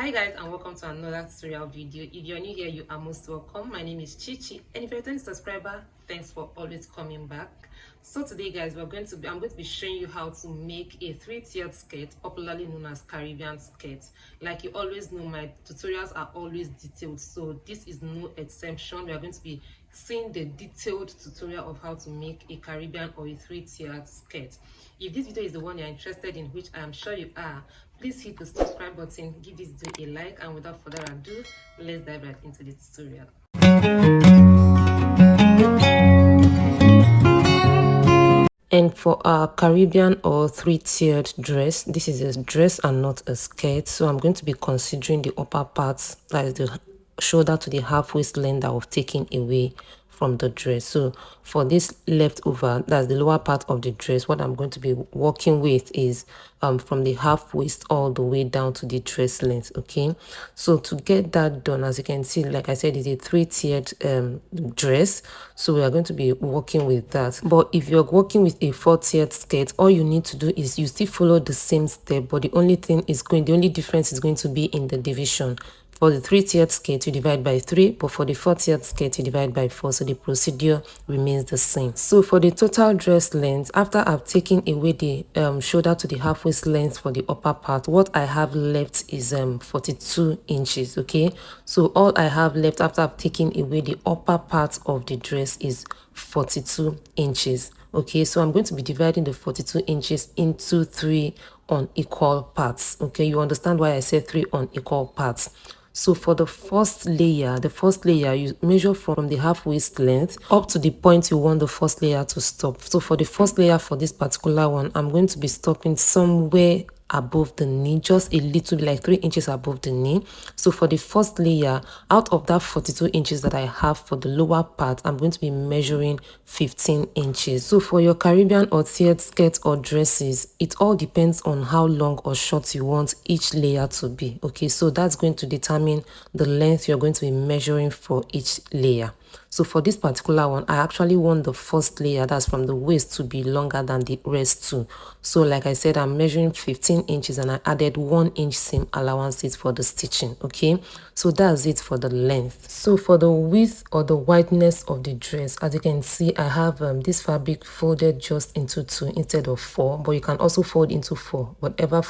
Hi guys, and welcome to another tutorial video. If you're new here, you are most welcome. My name is Chichi, and if you're a returning subscriber, thanks for always coming back. So today guys, I'm going to be showing you how to make a three-tiered skirt, popularly known as Caribbean skirt. Like you always know, my tutorials are always detailed, so this is no exception. We are going to be seeing the detailed tutorial of how to make a Caribbean or a three-tiered skirt. If this video is the one you're interested in, which I am sure you are, please hit the subscribe button, give this video a like, and without further ado, let's dive right into the tutorial. And for our Caribbean or three-tiered dress, this is a dress and not a skirt. So I'm going to be considering the upper parts, that is the shoulder to the half waist length that I've taken away from the dress. So for this leftover, that's the lower part of the dress, what I'm going to be working with is from the half waist all the way down to the dress length. Okay, so to get that done, as you can see, like I said, it's a three-tiered dress, so we are going to be working with that. But if you're working with a four-tiered skirt, all you need to do is you still follow the same step, but the only difference is going to be in the division. For the three-tiered skirt, you divide by 3, but for the four-tiered skirt, you divide by 4, so the procedure remains the same. So for the total dress length, after I've taken away the shoulder to the half waist length for the upper part, what I have left is 42 inches, okay? So all I have left after I've taken away the upper part of the dress is 42 inches. Okay, so I'm going to be dividing the 42 inches into 3 unequal parts. Okay, you understand why I said 3 unequal parts. So for the first layer, you measure from the half waist length up to the point you want the first layer to stop. So for the first layer, for this particular one, I'm going to be stopping somewhere above the knee, just a little bit, like 3 inches above the knee. So for the first layer, out of that 42 inches that I have for the lower part, I'm going to be measuring 15 inches. So for your Caribbean or tiered skirts or dresses, it all depends on how long or short you want each layer to be. Okay, so that's going to determine the length you're going to be measuring for each layer. So for this particular one, I actually want the first layer, that's from the waist, to be longer than the rest too. So like I said, I'm measuring 15 inches and I added 1 inch seam allowances for the stitching. Okay, so that's it for the length. So for the width or the wideness of the dress, as you can see, I have this fabric folded just into 2 instead of 4, but you can also fold into 4. Whatever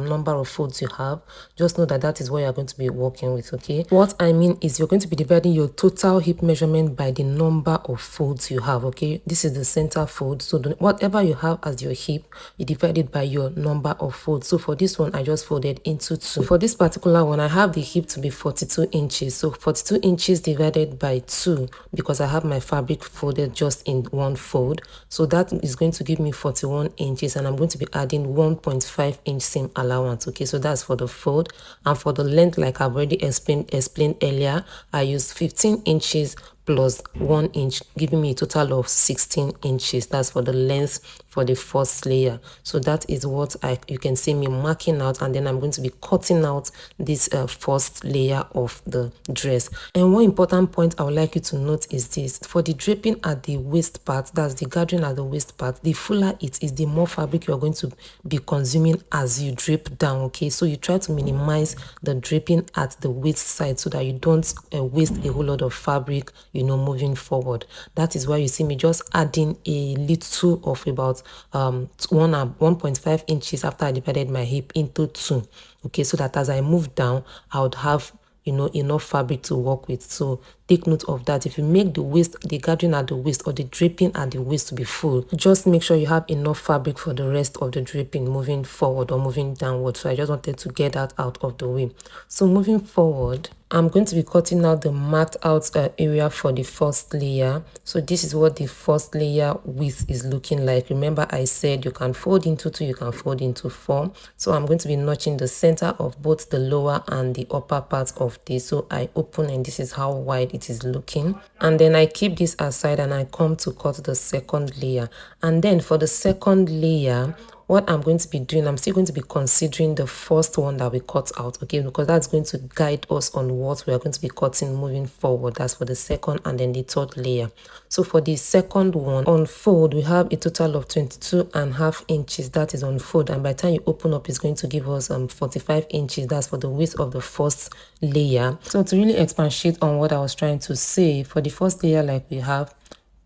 number of folds you have, just know that that is what you're going to be working with. Okay, what I mean is you're going to be dividing your total hip measurement by the number of folds you have. Okay, this is the center fold, so whatever you have as your hip, you divide it by your number of folds. So for this one, I just folded into 2. For this particular one, I have the hip to be 42 inches, so 42 inches divided by 2, because I have my fabric folded just in 1 fold, so that is going to give me 41 inches, and I'm going to be adding 1.5 inch seam allowance. Okay, so that's for the fold. And for the length, like I've already explained earlier, I used 15 inches plus 1 inch, giving me a total of 16 inches. That's for the length for the first layer. So that is what you can see me marking out, and then I'm going to be cutting out this first layer of the dress. And one important point I would like you to note is this: for the draping at the waist part, that's the gathering at the waist part, the fuller it is, the more fabric you're going to be consuming as you drape down. Okay, so you try to minimize the draping at the waist side so that you don't waste a whole lot of fabric, you know, moving forward. That is why you see me just adding a little of about 1.5 inches after I divided my hip into 2. Okay, so that as I move down, I would have, you know, enough fabric to work with. So take note of that. If you make the gathering at the waist or the draping at the waist to be full, just make sure you have enough fabric for the rest of the draping moving forward or moving downward. So I just wanted to get that out of the way. So moving forward, I'm going to be cutting out the marked out area for the first layer. So this is what the first layer width is looking like. Remember, I said you can fold into 2, you can fold into 4. So I'm going to be notching the center of both the lower and the upper part of this. So I open, and this is how wide it is looking. And then I keep this aside and I come to cut the second layer. And then for the second layer, what I'm going to be doing, I'm still going to be considering the first one that we cut out, okay, because that's going to guide us on what we are going to be cutting moving forward. That's for the second and then the third layer. So for the second one, on fold, we have a total of 22.5 inches. That is on fold, and by the time you open up, it's going to give us 45 inches. That's for the width of the first layer. So to really expatiate on what I was trying to say, for the first layer, like we have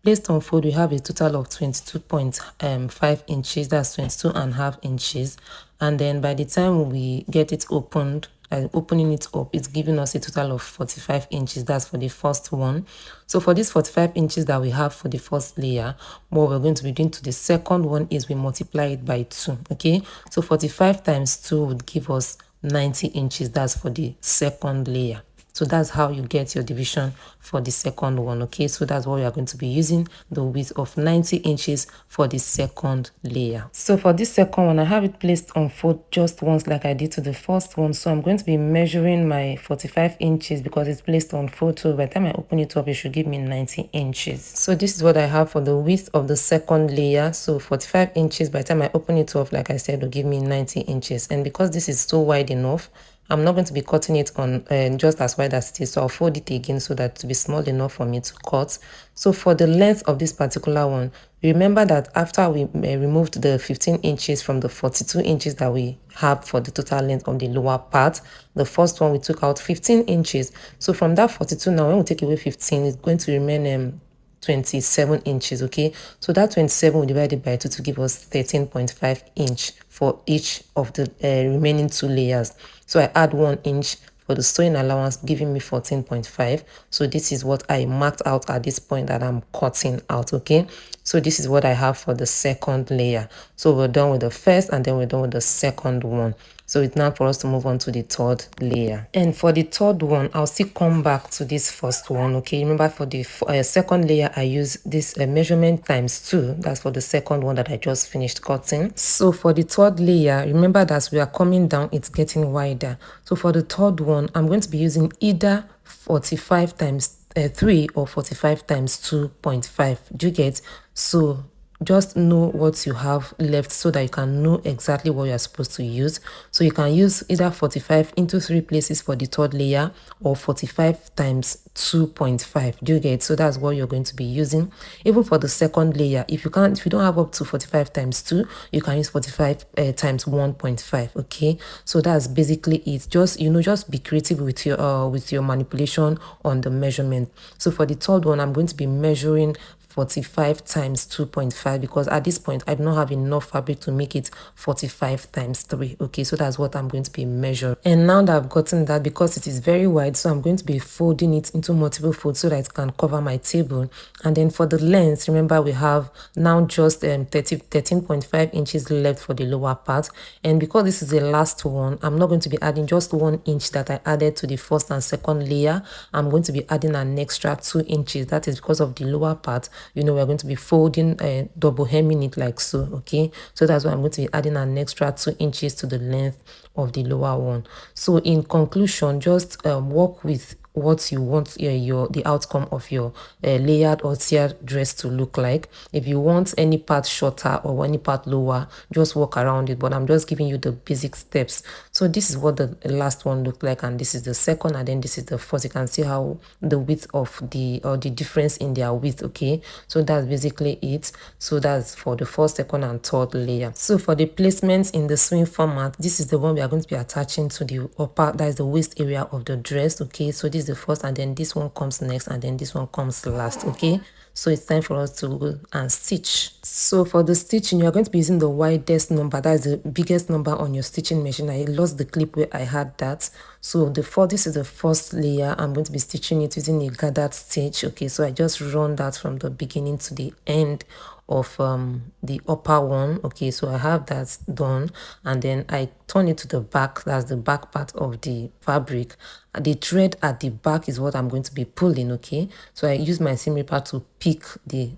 placed on fold, we have a total of 22.5 inches. That's 22.5 inches. And then by the time we get it opened, opening it up, it's giving us a total of 45 inches. That's for the first one. So for this 45 inches that we have for the first layer, what we're going to be doing to the second one is we multiply it by 2. Okay, so 45 times 2 would give us 90 inches. That's for the second layer. So that's how you get your division for the second one. Okay, so that's what we are going to be using, the width of 90 inches for the second layer. So for this second one, I have it placed on fold just once like I did to the first one. So I'm going to be measuring my 45 inches because it's placed on fold. So by the time I open it up, it should give me 90 inches. So this is what I have for the width of the second layer. So 45 inches, by the time I open it up, like I said, will give me 90 inches. And because this is so wide enough, I'm not going to be cutting it on just as wide as it is, so I'll fold it again so that to be small enough for me to cut. So for the length of this particular one, remember that after we removed the 15 inches from the 42 inches that we have for the total length of the lower part, the first one we took out 15 inches. So from that 42 now, when we take away 15, it's going to remain 27 inches. Okay, so that 27 we divided by 2 to give us 13.5 inch for each of the remaining 2 layers. So I add 1 inch for the sewing allowance, giving me 14.5. So this is what I marked out at this point that I'm cutting out. Okay, so this is what I have for the second layer. So we're done with the first and then we're done with the second one. So it's now for us to move on to the third layer. And for the third one, I'll still come back to this first one. Okay, remember for the second layer, I use this measurement times 2. That's for the second one that I just finished cutting. So for the third layer, remember that as we are coming down, it's getting wider. So for the third one, I'm going to be using either 45 times 3 or 45 times 2.5. Do you get? So just know what you have left so that you can know exactly what you are supposed to use. So you can use either 45 into 3 places for the third layer or 45 times 2.5. Do you get? So that's what you're going to be using. Even for the second layer, if you don't have up to 45 times 2, you can use 45 times 1.5. Okay, so that's basically it. Just be creative with your manipulation on the measurement. So for the third one, I'm going to be measuring 45 times 2.5 because at this point I do not have enough fabric to make it 45 times 3. Okay, so that's what I'm going to be measuring. And now that I've gotten that, because it is very wide, so I'm going to be folding it into multiple folds so that it can cover my table. And then for the length, remember we have now just 13.5 inches left for the lower part. And because this is the last one, I'm not going to be adding just 1 inch that I added to the first and second layer. I'm going to be adding an extra 2 inches. That is because of the lower part. We're going to be folding double hemming it like so. Okay, so that's why I'm going to be adding an extra 2 inches to the length of the lower one. So in conclusion, just work with what you want the outcome of your layered or tiered dress to look like. If you want any part shorter or any part lower, just work around it, but I'm just giving you the basic steps. So this is what the last one looked like, and this is the second, and then this is the first. You can see how the width of the difference in their width. Okay, so that's basically it. So that's for the first, second, and third layer. So for the placements in the swing format, this is the one we are going to be attaching to the upper, that is the waist area of the dress. Okay, so this is the first, and then this one comes next, and then this one comes last. Okay, so it's time for us to go and stitch. So for the stitching, you're going to be using the widest number, that is the biggest number on your stitching machine. I lost the clip where I had that. So this is the first layer. I'm going to be stitching it using a gathered stitch. Okay, so I just run that from the beginning to the end of the upper one. Okay, so I have that done, and then I turn it to the back. That's the back part of the fabric. The thread at the back is what I'm going to be pulling. Okay, so I use my seam ripper to pick the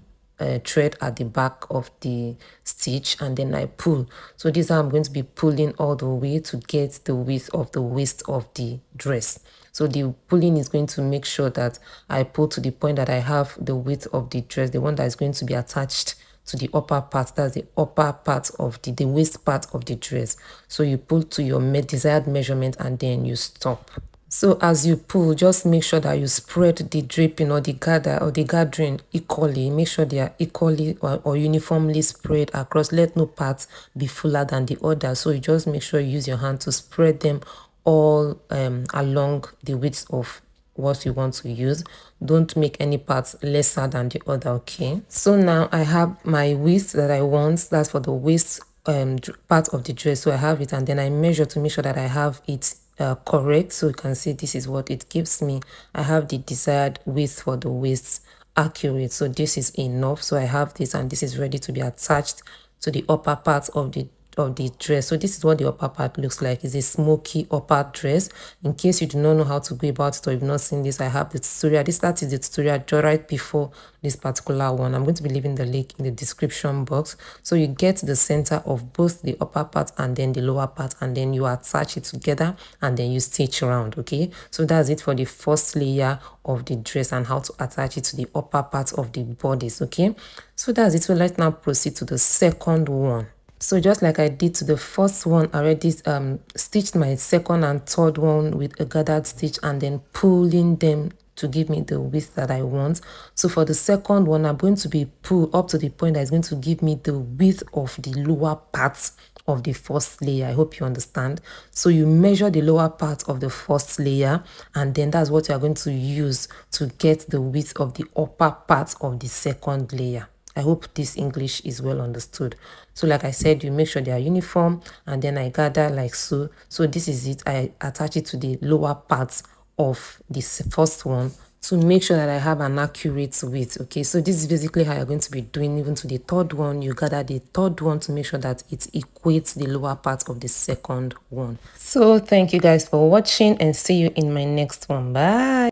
thread at the back of the stitch, and then I pull. So this is how I'm going to be pulling all the way to get the width of the waist of the dress. So the pulling is going to make sure that I pull to the point that I have the width of the dress, the one that is going to be attached to the upper part. That's the upper part of the waist part of the dress. So you pull to your desired measurement and then you stop. So as you pull, just make sure that you spread the draping or the gather or the gathering equally. Make sure they are equally or uniformly spread across. Let no part be fuller than the other. So you just make sure you use your hand to spread them all along the width of what you want to use. Don't make any parts lesser than the other, okay? So now I have my width that I want. That's for the waist part of the dress. So I have it, and then I measure to make sure that I have it correct. So you can see this is what it gives me. I have the desired width for the waist accurate. So this is enough. So I have this, and this is ready to be attached to the upper part of the dress. So this is what the upper part looks like. It's a smoky upper dress. In case you do not know how to go about it or you've not seen this, I have the tutorial. That is the tutorial right before this particular one. I'm going to be leaving the link in the description box. So you get the center of both the upper part and then the lower part, and then you attach it together and then you stitch around. Okay, so that's it for the first layer of the dress and how to attach it to the upper part of the bodice. Okay, so that's it. So let's now proceed to the second one. So just like I did to the first one, I already stitched my second and third one with a gathered stitch and then pulling them to give me the width that I want. So for the second one, I'm going to be pulled up to the point that is going to give me the width of the lower part of the first layer. I hope you understand. So you measure the lower part of the first layer, and then that's what you are going to use to get the width of the upper part of the second layer. I hope this English is well understood. So like I said, you make sure they are uniform, and then I gather like so. So this is it. I attach it to the lower part of this first one to make sure that I have an accurate width. Okay, so this is basically how you're going to be doing even to the third one. You gather the third one to make sure that it equates the lower part of the second one. So thank you guys for watching, and see you in my next one. Bye.